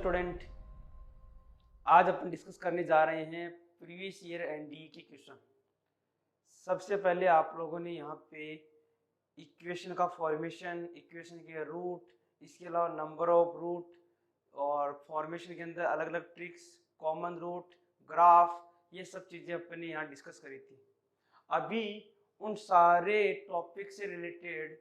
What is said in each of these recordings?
Student, आज अपन discuss करने जा रहे हैं प्रीवियस ईयर एनडीए के क्वेश्चन। सबसे पहले आप लोगों ने यहाँ पे इक्वेशन का फॉर्मेशन, इक्वेशन के रूट, इसके अलावा नंबर ऑफ रूट और फॉर्मेशन के अंदर अलग अलग ट्रिक्स, कॉमन रूट, ग्राफ, ये सब चीज़ें अपन ने यहाँ डिस्कस करी थी। अभी उन सारे टॉपिक से रिलेटेड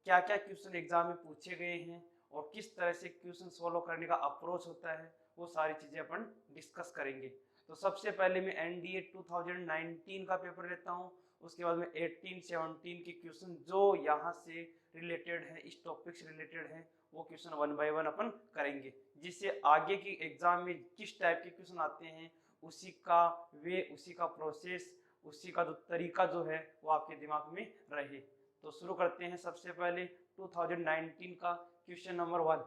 क्या क्या क्वेश्चन एग्जाम में पूछे गए हैं और किस तरह से क्वेश्चन सॉल्व करने का अप्रोच होता है, वो सारी चीजें अपन डिस्कस करेंगे। तो सबसे पहले मैं एनडीए 2019 का पेपर लेता हूँ, उसके बाद में 18-17 के क्वेश्चन जो यहाँ से रिलेटेड है, इस टॉपिक से रिलेटेड है, वो क्वेश्चन वन बाय वन अपन करेंगे, जिससे आगे की एग्जाम में किस टाइप के क्वेश्चन आते हैं उसी का वे, उसी का प्रोसेस, उसी का जो तरीका जो है वो आपके दिमाग में रहे। तो शुरू करते हैं। सबसे पहले 2019 का क्वेश्चन नंबर 1।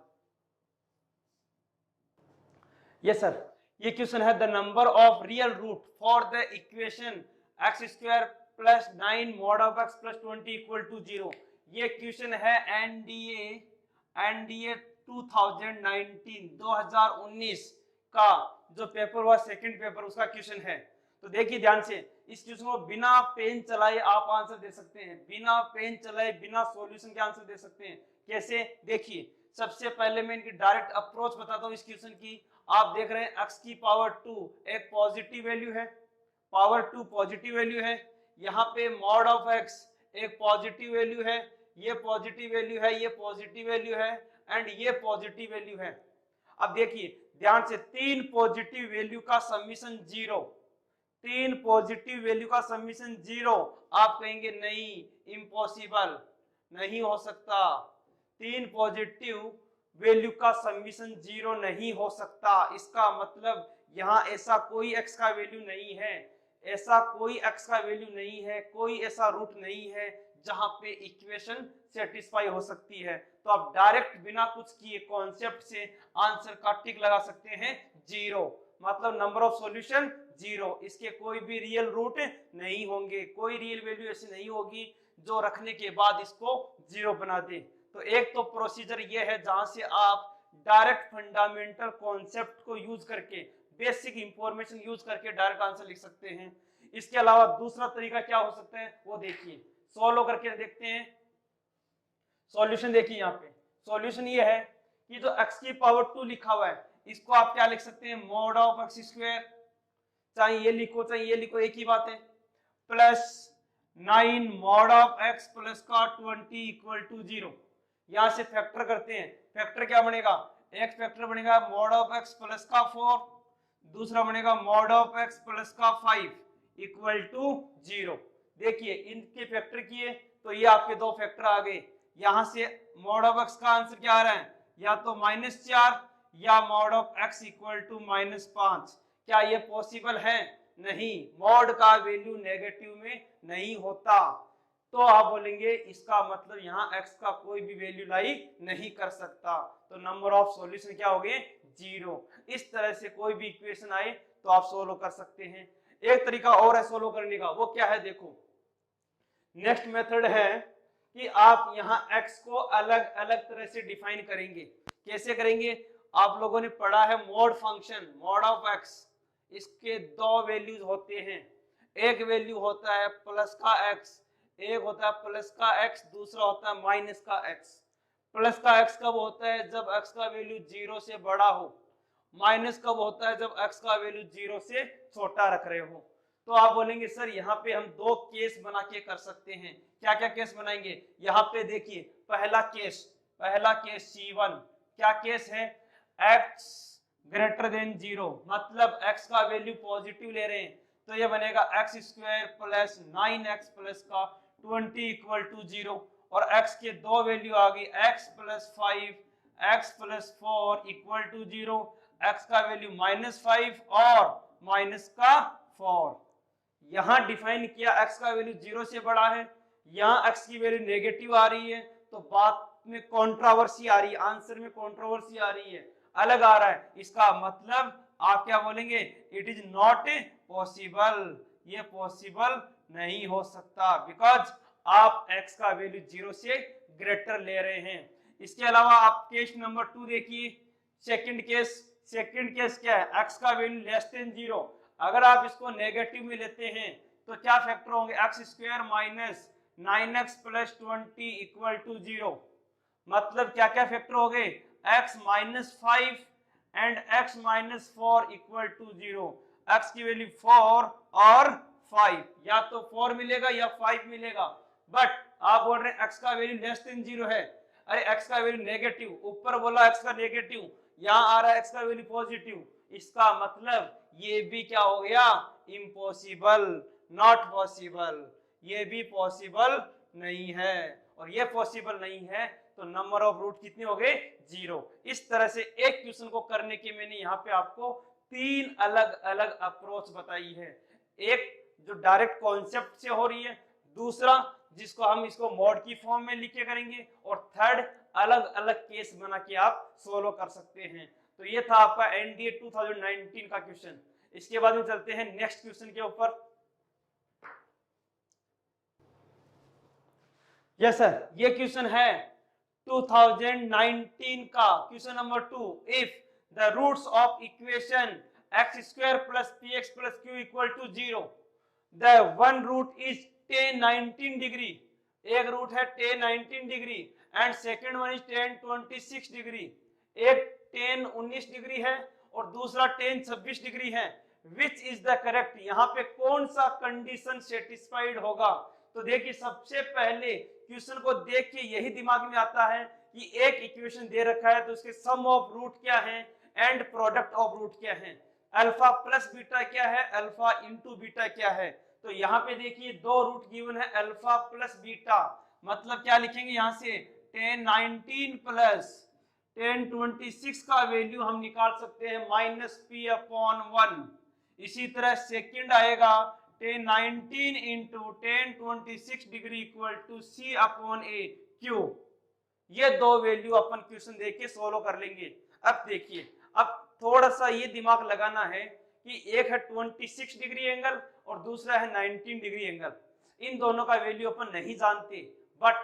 यस सर, ये क्वेश्चन है the number of real root for the equation x square plus 9 mod of x plus 20 equal to 0। ये क्वेश्चन है एनडीए 2019 का जो पेपर हुआ, सेकंड पेपर, उसका क्वेश्चन है। तो देखिए ध्यान से, इस क्वेश्चन को बिना पेन चलाए आप आंसर दे सकते हैं, बिना पेन चलाए, बिना सॉल्यूशन के आंसर दे सकते हैं। कैसे? देखिए, सबसे पहले मैं इनकी डायरेक्ट अप्रोच बताता हूं इस क्वेश्चन की। आप देख रहे हैं x की पावर 2 एक पॉजिटिव वैल्यू है, पावर 2 पॉजिटिव वैल्यू है। यहाँ पे मॉड ऑफ x एक पॉजिटिव वैल्यू है, ये पॉजिटिव वैल्यू है, ये पॉजिटिव वैल्यू है एंड ये पॉजिटिव वैल्यू है। अब देखिए ध्यान से, तीन पॉजिटिव वैल्यू का समीशन 0, तीन पॉजिटिव वैल्यू का समीशन 0। आप कहेंगे नहीं, इम्पॉसिबल, नहीं हो सकता, तीन पॉजिटिव वैल्यू का समीशन 0 नहीं हो सकता। इसका मतलब यहाँ ऐसा कोई x का वैल्यू नहीं है, ऐसा कोई x का वैल्यू नहीं है, कोई ऐसा रूट नहीं है जहां पे इक्वेशन सेटिस्फाई हो सकती है। तो आप डायरेक्ट बिना कुछ किए कॉन्सेप्ट से आंसर का टिक लगा सकते हैं 0, मतलब नंबर ऑफ सॉल्यूशन 0। इसके कोई भी रियल रूट नहीं होंगे, कोई रियल वैल्यू ऐसी नहीं होगी जो रखने के बाद इसको 0 बना दे। तो एक तो प्रोसीजर ये है जहां से आप डायरेक्ट फंडामेंटल कॉन्सेप्ट को यूज करके, बेसिक इंफॉर्मेशन यूज करके डायरेक्ट आंसर लिख सकते हैं। इसके अलावा दूसरा तरीका क्या हो सकता है वो देखिए, सॉल्व करके देखते हैं। सॉल्यूशन देखिए, यहाँ पे सॉल्यूशन ये है कि जो x की पावर 2 लिखा हुआ है इसको आप क्या लिख सकते हैं, मॉड ऑफ x स्क्वायर, चाहे ये लिखो चाहे ये लिखो, एक ही बात है, plus 9 mod of x plus का 20 इक्वल टू 0। यहां से फैक्टर करते हैं, फैक्टर क्या बनेगा, एक फैक्टर बनेगा मॉड ऑफ x प्लस का 4, दूसरा बनेगा मॉड ऑफ x प्लस का 5 इक्वल टू 0। देखिए इनके फैक्टर किए तो ये आपके दो फैक्टर आ गए। यहां से मॉड ऑफ x का आंसर क्या आ रहा है, या तो -4 या mod of x equal to -5। क्या ये पॉसिबल है? नहीं, मॉड का वैल्यू नेगेटिव में नहीं होता। तो आप बोलेंगे इसका मतलब यहाँ x का कोई भी वैल्यू लाई नहीं कर सकता, तो नंबर ऑफ सॉल्यूशन क्या हो गए, 0। इस तरह से कोई भी इक्वेशन आए तो आप सोल्व कर सकते हैं। एक तरीका और है सोल्व करने का, वो क्या है देखो, नेक्स्ट मेथड है कि आप यहाँ x को अलग अलग तरह से डिफाइन करेंगे। कैसे करेंगे? आप लोगों ने पढ़ा है mod function, mod of x, इसके दो वैल्यूज होते हैं, एक वैल्यू होता है प्लस का x, एक होता है प्लस का x, दूसरा होता है माइनस का x। प्लस का x कब होता है, जब x का वैल्यू 0 से बड़ा हो, माइनस कब होता है, जब x का वैल्यू 0 से छोटा रख रहे हो। तो आप बोलेंगे सर यहाँ पे हम दो केस बना के कर सकते हैं। क्या क्या केस बनाएंगे? यहाँ पे देखिए, पहला केस C1, क्या केस है, x ग्रेटर देन 0, मतलब x का वैल्यू पॉजिटिव ले रहे हैं, तो ये बनेगा x square plus 9x plus का 20 इक्वल टू 0। और x के दो वैल्यू आ गई, x plus 5, x plus 4 equal to 0, x का वैल्यू -5 और माइनस का 4। यहाँ डिफाइन किया, x का वैल्यू 0 से बड़ा है, यहाँ x की वैल्यू नेगेटिव आ रही है, तो बात में कंट्रोवर्सी आ रही है, आंसर में कंट्रोवर्सी आ रही है, अलग आ रहा है। इसका मतलब आप क्या बोलेंगे, इट इज नॉट पॉसिबल, ये पॉसिबल नहीं हो सकता, बिकॉज आप x का वैल्यू 0 से ग्रेटर ले रहे हैं। इसके अलावा आप केस नंबर 2 देखिए, सेकंड केस सेकंड केस क्या है, x का वैल्यू लेस देन 0। अगर आप इसको नेगेटिव में लेते हैं तो क्या फैक्टर होंगे, X square minus 9x plus 20 equal to 0। मतलब क्या क्या फैक्टर हो गए, x minus 5 and x minus 4 equal to 0। x की वैल्यू 4 और 5, या तो 4 मिलेगा या 5 मिलेगा, बट आप बोल रहे हैं x का वैल्यू लेस देन 0 है। अरे x का वैल्यू नेगेटिव, ऊपर बोला x का नेगेटिव, यहाँ आ रहा है x का वैल्यू पॉजिटिव, इसका मतलब ये भी क्या हो गया, इम्पॉसिबल, नॉट पॉसिबल, ये भी पॉसिबल नहीं है। और ये पॉसिबल नहीं है तो नंबर ऑफ रूट कितने हो गए, 0। इस तरह से एक क्वेश्चन को करने के मैंने यहाँ पे आपको 3 अलग अलग अप्रोच बताई है। एक जो डायरेक्ट कॉन्सेप्ट से हो रही है, दूसरा जिसको हम इसको मॉड की फॉर्म में लिख के करेंगे, और थर्ड अलग अलग केस बना के आप सोल्व कर सकते हैं। तो ये था आपका एनडीए 2019 का क्वेश्चन। इसके बाद में चलते हैं नेक्स्ट क्वेश्चन के ऊपर। यस सर, ये क्वेश्चन है 2019 का question number 2। If the roots of equation x square plus px plus q equal to 0, the one root is tan 19 degree, एक रूट है tan 19 degree and second one is tan 26 degree, एक tan 19 degree है और दूसरा tan 26 degree है। Which is the correct, यहाँ पे कौन सा कंडीशन सेटिस्फाइड होगा। तो देखिए सबसे पहले क्वेश्चन को देख के यही दिमाग में आता है कि एक इक्वेशन दे रखा है तो उसके सम ऑफ रूट क्या है एंड प्रोडक्ट ऑफ रूट क्या है, अल्फा प्लस बीटा क्या है, अल्फा इंटू बीटा क्या है। तो यहाँ पे देखिए दो रूट गिवन है अल्फा प्लस बीटा, मतलब क्या लिखेंगे यहाँ से tan 19 प्लस tan 26 का वैल्यू हम निकाल सकते हैं माइनस p अपॉन 1। इसी तरह सेकंड आएगा tan 19 into tan 26 degree equal to c upon a Q. ये दो वैल्यू अपन क्वेश्चन देख के सोल्व कर लेंगे। अब देखिए, अब थोड़ा सा ये दिमाग लगाना है कि एक है 26 डिग्री एंगल और दूसरा है 19 डिग्री एंगल। इन दोनों का वैल्यू अपन नहीं जानते, बट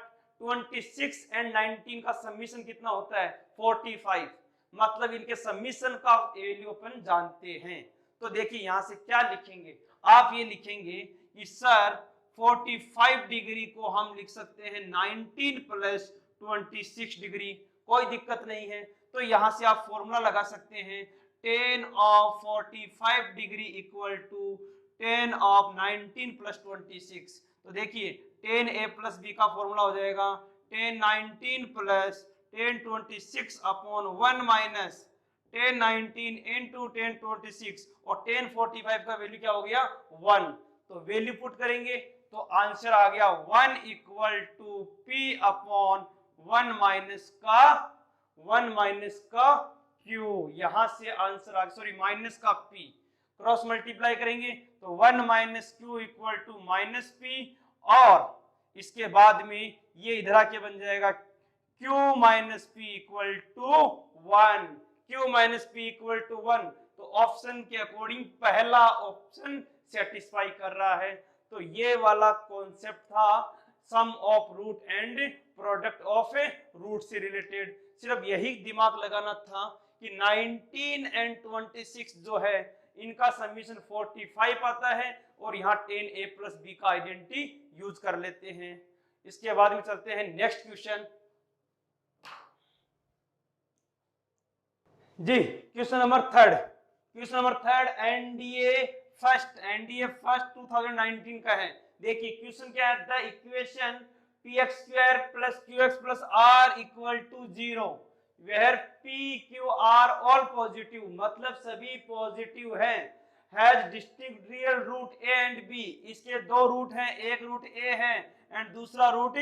26 एंड 19 का समीशन कितना होता है 45, मतलब इनके समीशन का वैल्यू अपन जानते हैं। तो देखिए यहां से क्या लिखेंगे, आप ये लिखेंगे कि सर 45 डिग्री को हम लिख सकते हैं 19 प्लस 26 डिग्री, कोई दिक्कत नहीं है। तो यहां से आप फॉर्मूला लगा सकते हैं tan of 45 degree equal to tan of 19 plus 26। तो देखिए tan a प्लस b का फॉर्मूला हो जाएगा tan 19 plus tan 26 upon 1 minus tan 19 into tan 26, और tan 45 का वैल्यू क्या हो गया 1। तो वैल्यू पुट करेंगे तो आंसर आ गया 1 equal to p upon 1 minus का q। यहां से आंसर आ गया, सॉरी माइनस का p, क्रॉस मल्टीप्लाई करेंगे तो 1 minus Q equal to minus p, और इसके बाद में ये इधर आके बन जाएगा q minus p equal to 1, q minus p equal to 1। तो ऑप्शन के अकॉर्डिंग पहला ऑप्शन सेटिस्फाई कर रहा है। तो ये वाला कॉन्सेप्ट था sum of root and product of root से रिलेटेड। सिर्फ यही दिमाग लगाना था कि 19 एंड 26 जो है इनका समीशन 45 आता है, और यहाँ tan a प्लस b का आइडेंटिटी यूज कर लेते हैं। इसके बाद में चलते हैं नेक्स्ट क्वेश्चन। जी question number third NDA first 2019 का है। देखिए क्वेश्चन क्या है, the equation px square plus qx plus r equal to 0 where p q r all positive, मतलब सभी पॉजिटिव हैं, has distinct real root a and b, इसके दो रूट हैं, एक रूट a है एंड दूसरा रूट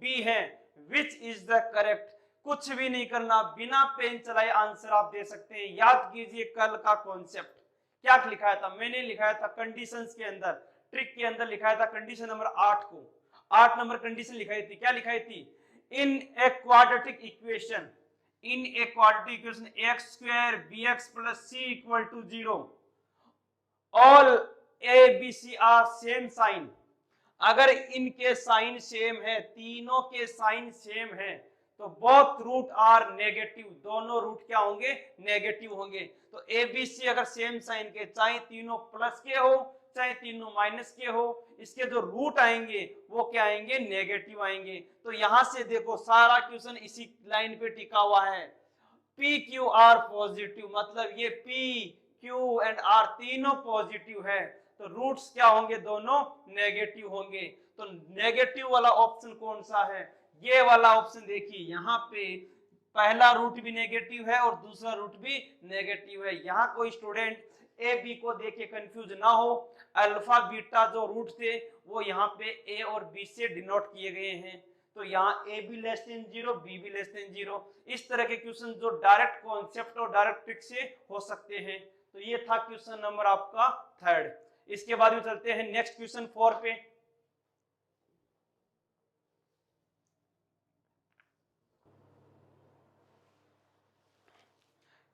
b है। विच इज द करेक्ट, कुछ भी नहीं करना, बिना पेन चलाए आंसर आप दे सकते हैं। याद कीजिए कल का कॉन्सेप्ट क्या लिखाया था, मैंने लिखाया था कंडीशंस के अंदर, ट्रिक के अंदर लिखाया था कंडीशन नंबर 8 को, 8 नंबर कंडीशन लिखाई थी। क्या लिखाई थी, in a quadratic equation x square b x plus c equal to 0 all a b c are same sign. अगर इनके साइन सेम है, तीनों के साइन सेम है, तो बोथ रूट आर नेगेटिव, दोनों रूट क्या होंगे, नेगेटिव होंगे। तो ए बी सी अगर सेम साइन के, चाहे तीनों प्लस के हो चाहे तीनों माइनस के हो, इसके जो रूट आएंगे वो क्या आएंगे, नेगेटिव आएंगे। तो यहां से देखो सारा क्वेश्चन इसी लाइन पे टिका हुआ है, पी क्यू आर पॉजिटिव, मतलब ये पी क्यू एंड आर तीनों पॉजिटिव है, तो रूट्स क्या होंगे, दोनों नेगेटिव होंगे। तो नेगेटिव वाला ऑप्शन कौन सा है, ये वाला ऑप्शन। देखिए यहाँ पे पहला रूट भी नेगेटिव है और दूसरा रूट भी नेगेटिव है। यहाँ कोई स्टूडेंट ए बी को देख के कंफ्यूज ना हो, अल्फा बीटा जो रूट थे वो यहाँ पे ए और बी से डिनोट किए गए हैं। तो यहाँ A B less than zero, B भी लेस देन जीरो, इस तरह के क्वेश्चन जो डायरेक्ट कॉन्सेप्ट और डायरेक्ट ट्रिक से हो सकते हैं। तो ये था क्वेश्चन नंबर आपका 3rd। इसके बाद में चलते हैं नेक्स्ट क्वेश्चन 4 पे।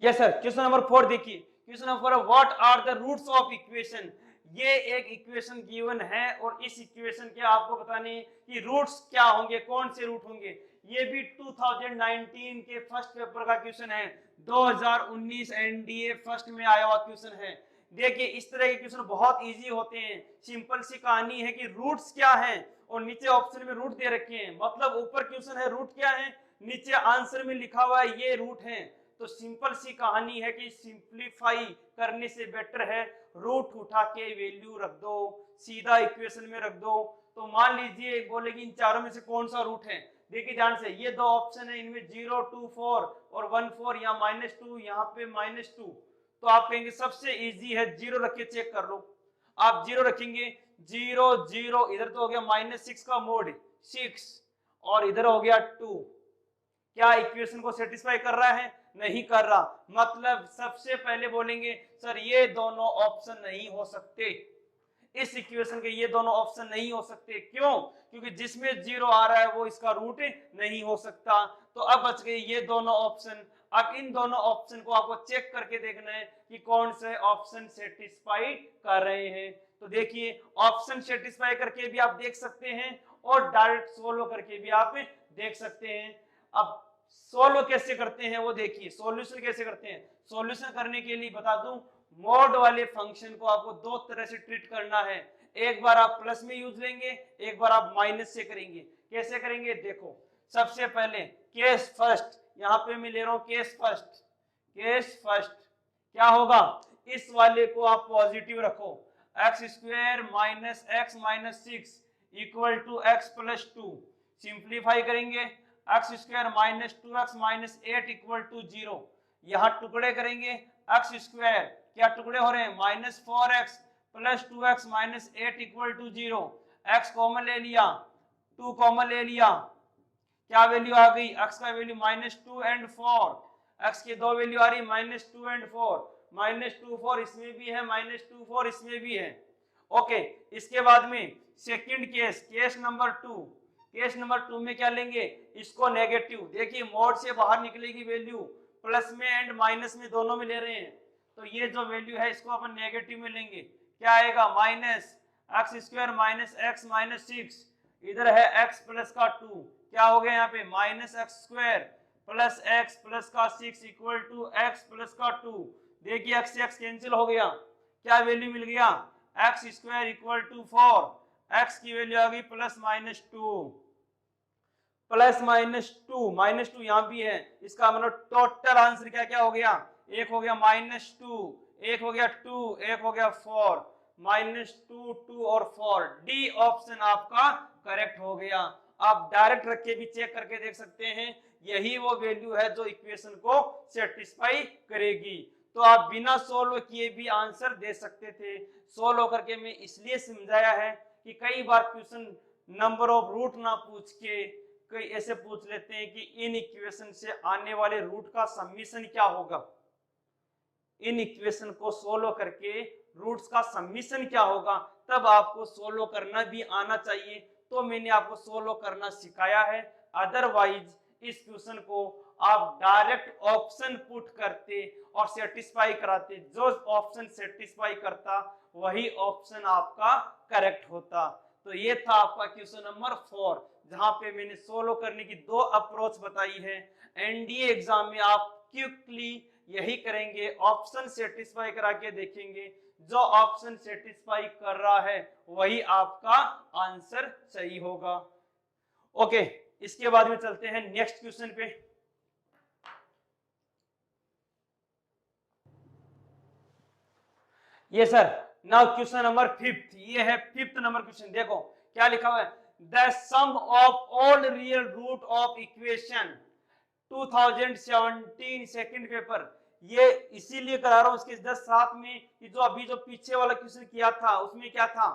यस सर, क्वेश्चन नंबर 4 देखिए। Question number 4, what are the roots of equation. ये एक इक्वेशन गिवन है और इस इक्वेशन के आपको बताने कि रूट्स क्या होंगे, कौन से रूट होंगे। ये भी 2019 के फर्स्ट पेपर का क्वेश्चन है, 2019 एनडीए फर्स्ट में आया हुआ क्वेश्चन है। देखिए इस तरह के क्वेश्चन बहुत इजी होते हैं, सिंपल सी कहानी है कि रूट्स क्या है और नीचे ऑप्शन में रूट दे रखे हैं, मतलब ऊपर क्वेश्चन है रूट क्या है, नीचे आंसर में लिखा हुआ है ये रूट है। तो सिंपल सी कहानी है कि सिंप्लीफाई करने से बेटर है रूट उठा के वैल्यू रख दो, सीधा इक्वेशन में रख दो। तो मान लीजिए बोलेगी इन चारों में से कौन सा रूट है। देखिए ध्यान से, ये दो ऑप्शन है, इनमें 0, 2, 4 और 1, 4, यहाँ -2, यहाँ पे -2। तो आप कहेंगे सबसे इजी है 0 रख के चेक कर लो। आप 0 रखेंगे, 0 0, इधर तो हो गया -6 का मोड 6 और इधर हो गया 2। क्या इक्वेशन को सेटिस्फाई कर रहा है, नहीं कर रहा। मतलब सबसे पहले बोलेंगे सर ये दोनों ऑप्शन नहीं हो सकते, इस इक्वेशन के ये दोनों ऑप्शन नहीं हो सकते। क्यों, क्योंकि जिसमें 0 आ रहा है वो इसका रूट नहीं हो सकता। तो अब बच गए ये दोनों ऑप्शन। अब इन दोनों ऑप्शन को आपको चेक करके देखना है कि कौन से ऑप्शन सेटिस्फाई कर रहे हैं। तो देखिए ऑप्शन सेटिस्फाई करके भी आप देख सकते हैं और डायरेक्ट सोल्व करके भी आप देख सकते हैं। अब सोल्व कैसे करते हैं वो देखिए, सॉल्यूशन कैसे करते हैं। सॉल्यूशन करने के लिए बता दूं, मॉड वाले फंक्शन को आपको दो तरह से ट्रीट करना है। एक बार आप प्लस में यूज लेंगे, एक बार आप माइनस से करेंगे। कैसे करेंगे देखो, सबसे पहले केस फर्स्ट, यहाँ पे मैं ले रहा हूं केस फर्स्ट। केस फर्स्ट क्या होगा, इस वाले को आप पॉजिटिव रखो, x² minus x minus 6 equal to x plus 2। Simplify करेंगे, x² minus 2x minus 8 equal to 0। यहाँ टुकड़े करेंगे, x² क्या टुकड़े हो रहे हैं, -4x plus 2x minus 8 equal to 0। x common ले लिया, 2 कॉमन ले लिया, क्या वैल्यू आ गई, x का वैल्यू -2 एंड 4, x की दो वैल्यू आ रही -2 एंड 4, -2 4 इसमें भी है, -2 4 इसमें भी है। ओके, इसके बाद में second case, case number 2। Case number 2 में क्या लेंगे, इसको नेगेटिव। देखिए मोड से बाहर निकलेगी वैल्यू, प्लस में एंड माइनस में दोनों में ले रहे हैं, तो ये जो वैल्यू है इसको अपन नेगेटिव में लेंगे। क्या आएगा, -x² माइनस x माइनस 6, इधर है x प्लस का 2, क्या हो गया यहाँ पे -x² प्लस x प्लस का 6 इक्वल टू x प्लस का 2। देखिए x से x कैंसिल हो गया, क्या वैल्यू मिल गया, x² इक्वल टू 4, x की वैल्यू आ गई +-2, -2 यहाँ भी है। इसका मतलब टोटल आंसर क्या क्या हो गया, एक हो गया -2, एक हो गया 2, एक हो गया 4, -2 2 और 4। डी ऑप्शन आपका करेक्ट हो गया। आप डायरेक्ट रख के भी चेक करके देख सकते हैं, यही वो वैल्यू है जो इक्वेशन को सेटिस्फाई करेगी। तो आप बिना सोल्व किए भी आंसर दे सकते थे। सोल्व करके मैं इसलिए समझाया है कि कई बार क्वेश्चन नंबर ऑफ रूट ना पूछ के कई ऐसे पूछ लेते हैं कि इन इक्वेशन से आने वाले रूट का समीशन क्या होगा। इन इक्वेशन को सोल्व करके रूट्स का समीशन क्या होगा, तब आपको सोल्व करना भी आना चाहिए। तो मैंने आपको सोल्व करना सिखाया है, अदरवाइज इस क्वेश्चन को आप डायरेक्ट ऑप्शन पुट करते और सेटिस्फाई कराते, जो ऑप्शन सेटिस्फाई करता वही ऑप्शन आपका करेक्ट होता। तो ये था आपका क्वेश्चन नंबर 4, जहां पे मैंने सोल्व करने की 2 अप्रोच बताई है। एनडीए एग्जाम में आप क्विकली यही करेंगे, ऑप्शन सेटिस्फाई करा के देखेंगे, जो ऑप्शन सेटिस्फाई कर रहा है वही आपका आंसर सही होगा। ओके, इसके बाद में चलते हैं नेक्स्ट क्वेश्चन पे। ये सर नाउ क्वेश्चन नंबर 5, ये है 5th नंबर क्वेश्चन। देखो क्या लिखा हुआ है, the sum of all real root of equation 2017 second paper. ये इसीलिए करा रहा हूं इसके जस्ट साथ में कि जो अभी जो पीछे वाला क्वेश्चन किया था उसमें क्या था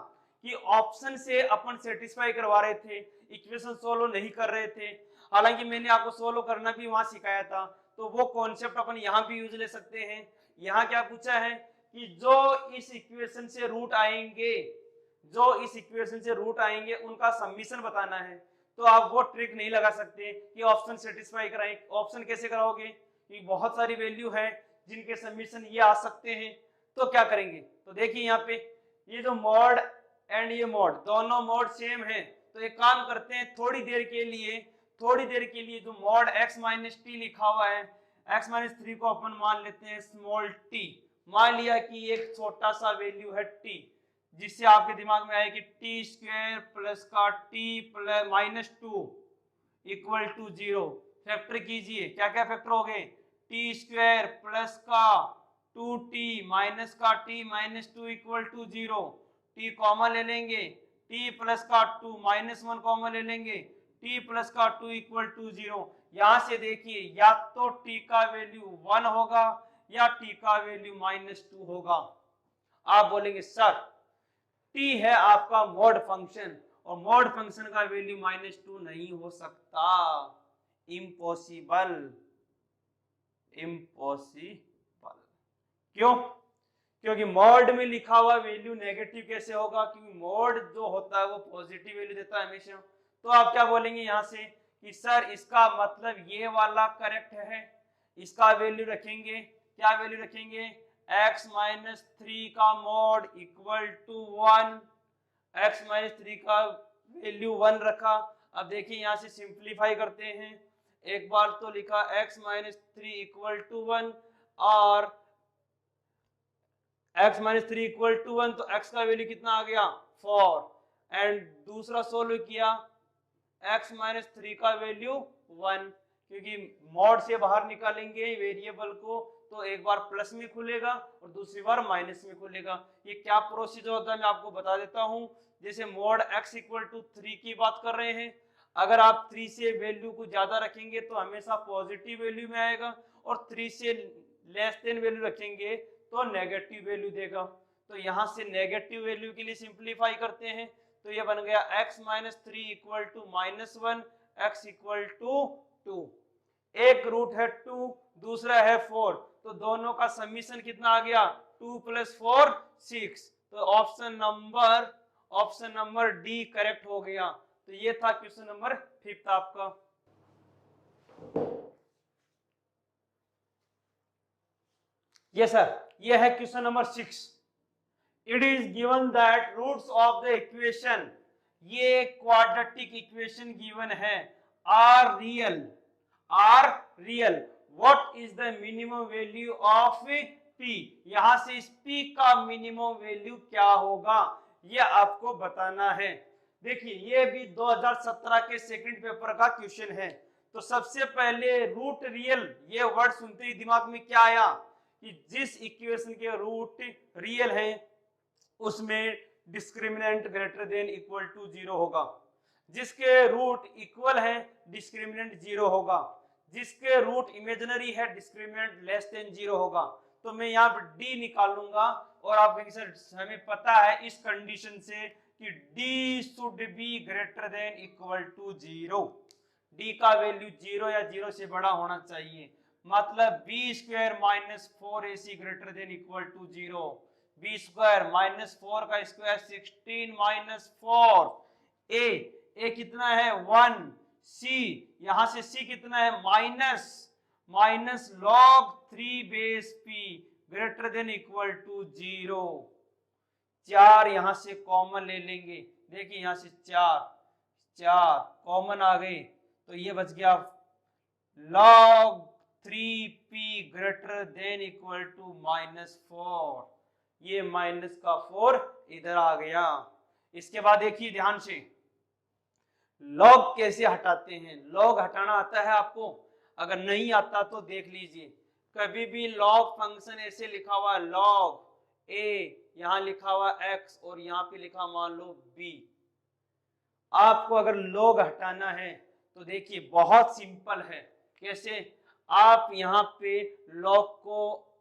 कि ऑप्शन से अपन सेटिस्फाई करवा रहे थे, इक्वेशन सोल्व नहीं कर रहे थे। हालांकि मैंने आपको सोल्व करना भी वहां सिखाया था, तो वो कॉन्सेप्ट अपन यहाँ भी यूज ले सकते हैं। यहाँ क्या पूछा है कि जो इस इक्वेशन से रूट आएंगे, जो इस इक्वेशन से रूट आएंगे उनका समीशन बताना है। तो आप वो ट्रिक नहीं लगा सकते कि ऑप्शन सेटिस्फाई कराएं। ऑप्शन कैसे कराओगे कि बहुत सारी वैल्यू है जिनके समीशन ये आ सकते हैं, तो क्या करेंगे। तो देखिए यहाँ पे ये जो मॉड एंड ये मॉड, दोनों मॉड सेम है। तो एक काम करते हैं, थोड़ी देर के लिए जो मॉड x माइनस टी लिखा हुआ है, x माइनस 3 को अपन मान लेते हैं स्मॉल t। मान लिया कि एक छोटा सा वैल्यू है t, जिससे आपके दिमाग में आए कि टी स्क्वायर प्लस का T plus minus 2 equal to 0। Factor कीजिए, क्या क्या फैक्टर हो गए, टी स्क्वायर प्लस का 2t माइनस का t minus 2 equal to 0। t common ले लेंगे, t प्लस का 2 माइनस 1 कॉमन ले लेंगे, t प्लस का 2 इक्वल टू 0। यहां से देखिए या तो t का वैल्यू 1 होगा या t का वैल्यू माइनस 2 होगा। आप बोलेंगे सर t है आपका मॉड फंक्शन और मॉड फंक्शन का वैल्यू माइनस 2 नहीं हो सकता, इम्पॉसिबल, इम्पॉसिबल। क्यों? क्योंकि मॉड में लिखा हुआ वैल्यू नेगेटिव कैसे होगा, क्योंकि मॉड जो होता है वो पॉजिटिव वैल्यू देता है हमेशा। तो आप क्या बोलेंगे यहाँ से कि सर इसका मतलब ये वाला करेक्ट है, इसका वैल्यू रखेंगे, क्या वैल्यू रखेंगे, x माइनस 3 का mod equal to 1, x minus 3 का वैल्यू 1 रखा। अब देखिए यहाँ से सिंप्लीफाई करते हैं, एक बार तो लिखा x माइनस 3 इक्वल टू 1 और x माइनस 3 इक्वल टू 1, तो x का वैल्यू कितना आ गया 4। एंड दूसरा सोल्व किया, x माइनस 3 का वैल्यू 1, क्योंकि मॉड से बाहर निकालेंगे वेरिएबल को तो एक बार प्लस में खुलेगा और दूसरी बार माइनस में खुलेगा। ये क्या प्रोसीजर होता है मैं आपको बता देता हूं। जैसे मॉड x इक्वल टू 3 की बात कर रहे हैं, अगर आप 3 से वैल्यू को ज्यादा रखेंगे तो हमेशा पॉजिटिव वैल्यू में आएगा और 3 से लेस देन वैल्यू रखेंगे तो नेगेटिव वैल्यू देगा। तो यहाँ से नेगेटिव वैल्यू के लिए सिंप्लीफाई करते हैं, तो ये बन गया x minus 3 equal to minus 1, x equal to 2। एक रूट है 2, दूसरा है 4, तो दोनों का समीशन कितना आ गया 2 प्लस 4 6। तो ऑप्शन नंबर डी करेक्ट हो गया। तो ये था क्वेश्चन नंबर 5 आपका। ये सर ये है question number 6। It is given that roots of the equation, ये क्वाड्रेटिक इक्वेशन गिवन है, are real. What is the minimum value of p, यहां से इस p का मिनिमम वैल्यू क्या होगा ये आपको बताना है। देखिए ये भी 2017 के सेकंड पेपर का क्वेश्चन है। तो सबसे पहले रूट रियल, ये वर्ड सुनते ही दिमाग में क्या आया कि जिस इक्वेशन के रूट रियल है उसमें discriminant greater than equal to 0 होगा, जिसके रूट इक्वल है डिस्क्रिमिनेंट 0 होगा, जिसके रूट इमेजिनरी है डिस्क्रिमिनेंट लेस देन 0 होगा। तो मैं यहाँ पर डी निकालूंगा और आप कहेंगे सर हमें पता है इस कंडीशन से कि D should be greater than equal to 0, D का वैल्यू 0 या 0 से बड़ा होना चाहिए। मतलब B square minus 4ac greater than equal to 0, B square minus 4 का स्क्वायर 16 माइनस 4, ए कितना है 1, सी यहां से सी कितना है minus log 3 base P greater than equal to 0। 4 यहां से कॉमन ले लेंगे, देखिए यहाँ से 4 कॉमन आ गए, तो ये बच गया log 3p greater than equal to -4। ये माइनस का 4 इधर आ गया। इसके बाद देखिए ध्यान से, लॉग कैसे हटाते हैं। लॉग हटाना आता है आपको? अगर नहीं आता तो देख लीजिए, कभी भी लॉग फंक्शन ऐसे लिखा हुआ लॉग ए, यहाँ लिखा हुआ x और यहाँ पे लिखा मान लो b। आपको अगर लॉग हटाना है तो देखिए बहुत सिंपल है। कैसे? आप यहाँ पे लॉग को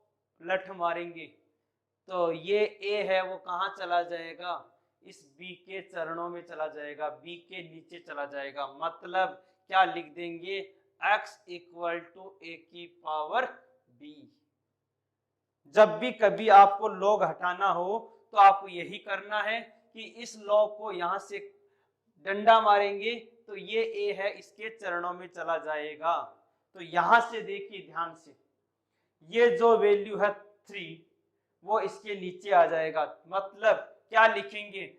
लठ मारेंगे तो ये a है वो कहाँ चला जाएगा? इस b के चरणों में चला जाएगा, b के नीचे चला जाएगा। मतलब क्या लिख देंगे? x इक्वल टू a की पावर b। जब भी कभी आपको लॉग हटाना हो तो आपको यही करना है कि इस लॉग को यहां से डंडा मारेंगे तो ये a है, इसके चरणों में चला जाएगा। तो यहां से देखिए ध्यान से, ये जो वैल्यू है 3 वो इसके नीचे आ जाएगा। मतलब क्या लिखेंगे?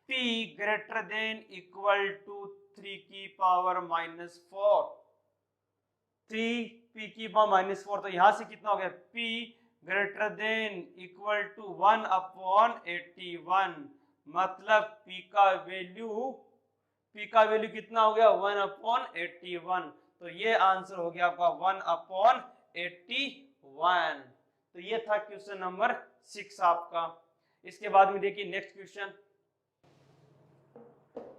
p greater than equal to 3 की पावर -4। 3p की पावर -4, तो यहां से कितना हो गया? p greater than equal to 1/81। मतलब p का वैल्यू कितना हो गया? 1/81। तो ये आंसर हो गया आपका 1/81। तो ये था क्वेश्चन नंबर 6 आपका। इसके बाद में देखिए next question.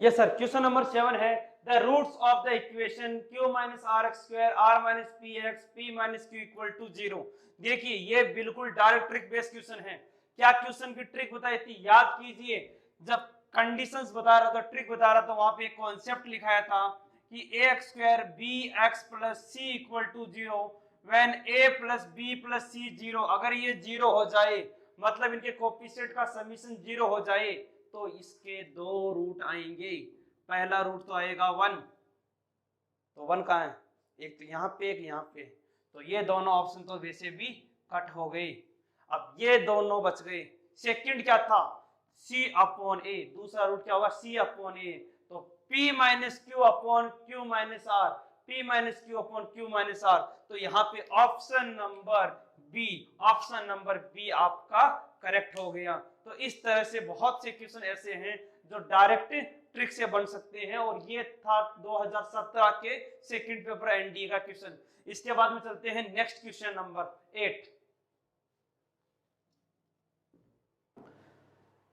Yes sir, question number 7 है the roots of the equation q minus R X square r minus P X p minus Q equal to 0। देखिए ये बिल्कुल डायरेक्ट ट्रिक बेस्ड क्वेश्चन है। क्या क्वेश्चन की ट्रिक बताई थी? याद कीजिए, जब कंडीशंस बता रहा था, ट्रिक बता रहा था, वहां पे एक कॉन्सेप्ट लिखाया था कि ax square bx plus c equal to 0 when a plus b plus c 0। अगर ये 0 हो जाए, मतलब इनके कोएफिशिएंट का समीशन 0 हो जाए, तो इसके दो रूट आएंगे। पहला रूट तो आएगा 1, तो 1 कहाँ है? एक तो यहाँ पे, एक यहाँ पे, तो ये दोनों ऑप्शन तो वैसे भी कट हो गए। अब ये दोनों बच गए। सेकंड क्या था? c upon a। दूसरा रूट क्या होगा? c upon a। तो p minus Q upon Q minus R, p minus Q upon Q minus R. तो यहाँ पे ऑप्शन नंबर बी आपका करेक्ट हो गया। तो इस तरह से बहुत से क्वेश्चन ऐसे हैं जो डायरेक्ट ट्रिक से बन सकते हैं, और ये था 2017 के सेकंड पेपर एनडीए का क्वेश्चन। इसके बाद में चलते हैं नेक्स्ट क्वेश्चन नंबर 8।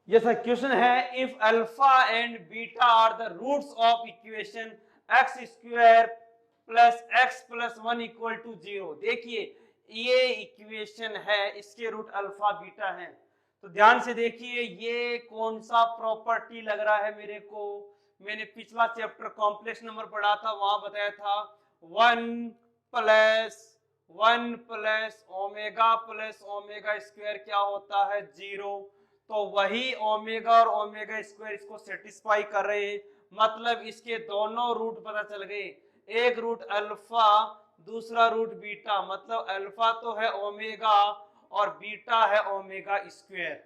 ये सर क्वेश्चन है if alpha and beta are the roots of equation x square plus X plus 1 equal to 0। देखिए ये इक्वेशन है, इसके रूट अल्फा बीटा हैं। तो ध्यान से देखिए ये कौन सा प्रॉपर्टी लग रहा है मेरे को? मैंने पिछला चैप्टर कॉम्प्लेक्स नंबर पढ़ा था, वहां बताया था 1 प्लस ओमेगा स्क्वायर क्या होता है? 0। तो वही ओमेगा और ओमेगा स्क्वायर इसको सेटिस्फाई कर रहे हैं। मतलब इसके दोनों रूट पता चल गए, एक रूट अल्फा, दूसरा रूट बीटा। मतलब अल्फा तो है ओमेगा और बीटा है ओमेगा स्क्वायर।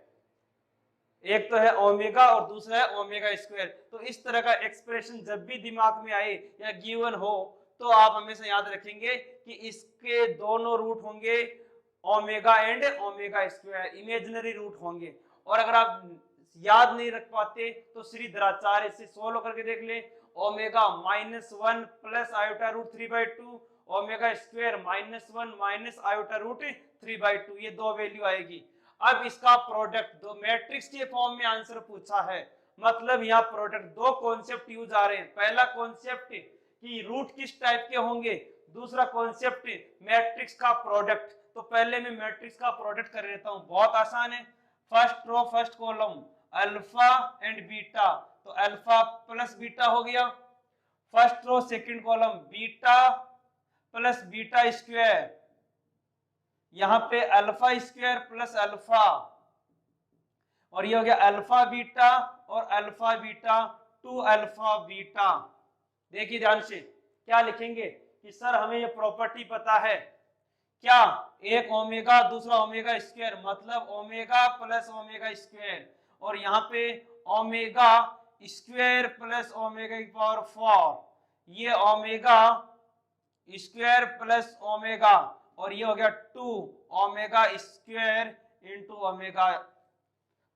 एक तो है ओमेगा और दूसरा है ओमेगा स्क्वायर। तो इस तरह का एक्सप्रेशन जब भी दिमाग में आए या गिवन हो तो आप हमेशा याद रखेंगे कि इसके दोनों रूट होंगे omega and omega square, imaginary root होंगे। और अगर आप याद नहीं रख पाते तो श्रीधराचार्य से सोल्व करके देख ले। Omega -1 plus iota root 3/2, omega square -1 minus iota root 3/2, ये दो वैल्यू आएगी। अब इसका प्रोडक्ट दो मैट्रिक्स के फॉर्म में आंसर पूछा है, मतलब यहाँ प्रोडक्ट दो कॉन्सेप्ट यूज आ रहे हैं। पहला कॉन्सेप्ट कि रूट किस टाइप के होंगे, दूसरा कॉन्सेप्ट मैट्रिक्स का प्रोडक्ट। तो पहले मैं मैट्रिक्स का प्रोडक्ट कर लेता हूँ, बहुत आसान है। First row first column alpha and beta, तो अल्फा प्लस बीटा हो गया। First row second column beta plus beta square, यहां पे अल्फा स्क्वायर प्लस अल्फा, और ये हो गया अल्फा बीटा और अल्फा बीटा 2 अल्फा बीटा। देखिए ध्यान से क्या लिखेंगे कि सर हमें ये प्रॉपर्टी पता है क्या, एक ओमेगा दूसरा ओमेगा स्क्वायर, मतलब ओमेगा प्लस ओमेगा स्क्वायर, और यहाँ पे ओमेगा स्क्वायर प्लस ओमेगा की पावर 4, ये ओमेगा स्क्वायर प्लस ओमेगा, और ये हो गया 2 omega square into omega.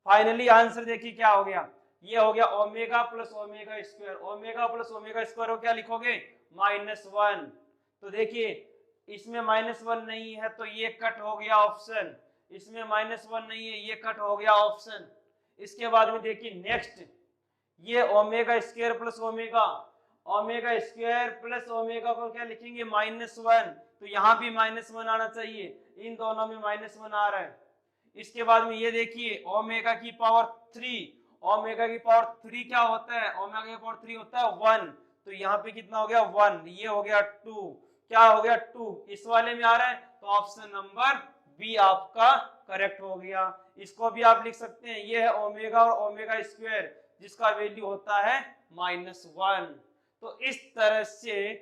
Finally answer देखिए क्या हो गया, ये हो गया omega plus omega square. Omega plus omega square को क्या लिखोगे, -1। तो देखिए इसमें -1 नहीं है तो ये कट हो गया ऑप्शन, इसमें -1 नहीं है ये कट हो गया ऑप्शन। इसके बाद में देखिए नेक्स्ट, ये omega square plus omega, omega square plus omega को क्या लिखेंगे, -1, तो यहाँ भी -1 आना चाहिए, इन दोनों में -1 आ रहा है। इसके बाद में ये देखिए ओमेगा की पावर 3, ओमेगा की पावर 3 क्या होता है, ओमेगा की पावर 3 होता है 1, तो यहाँ पे कितना हो गया 1, ये हो गया 2, क्या हो गया 2, इस वाले में आ रहा है, तो ऑप्शन नंबर बी आपका करेक्ट हो गया। इसको भी आप लिख सकते हैं, ये है ओमेगा और ओमेगा स्क्वायर जिसका वैल्यू होता है -1। तो इस तरह से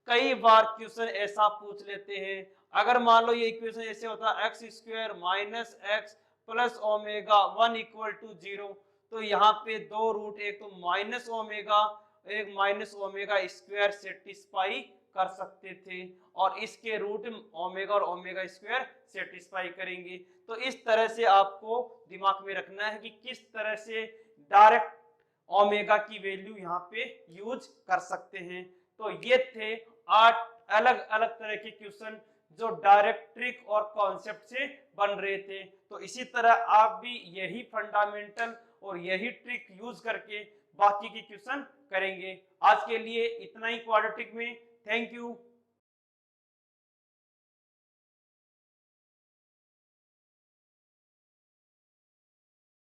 कई बार क्वेश्चन ऐसा पूछ लेते हैं। अगर मान लो ये इक्वेशन ऐसे होता है x square minus x plus omega 1 equal to 0, तो यहाँ पे दो रूट, एक तो माइनस ओमेगा एक माइनस ओमेगा स्क्वायर सेटिस्फाई कर सकते थे, और इसके रूट ओमेगा और ओमेगा स्क्वायर सेटिस्फाई करेंगे। तो इस तरह से आपको दिमाग में रखना है कि किस तरह से डायरेक्ट ओमेगा की वैल्यू यहाँ पे यूज कर सकते हैं। तो ये थे 8 अलग अलग तरह के क्वेश्चन जो डायरेक्ट ट्रिक और कॉन्सेप्ट से बन रहे थे। तो इसी तरह आप भी यही फंडामेंटल और यही ट्रिक यूज करके बाकी के क्वेश्चन करेंगे। आज के लिए इतना ही क्वाड्रेटिक में। Thank you.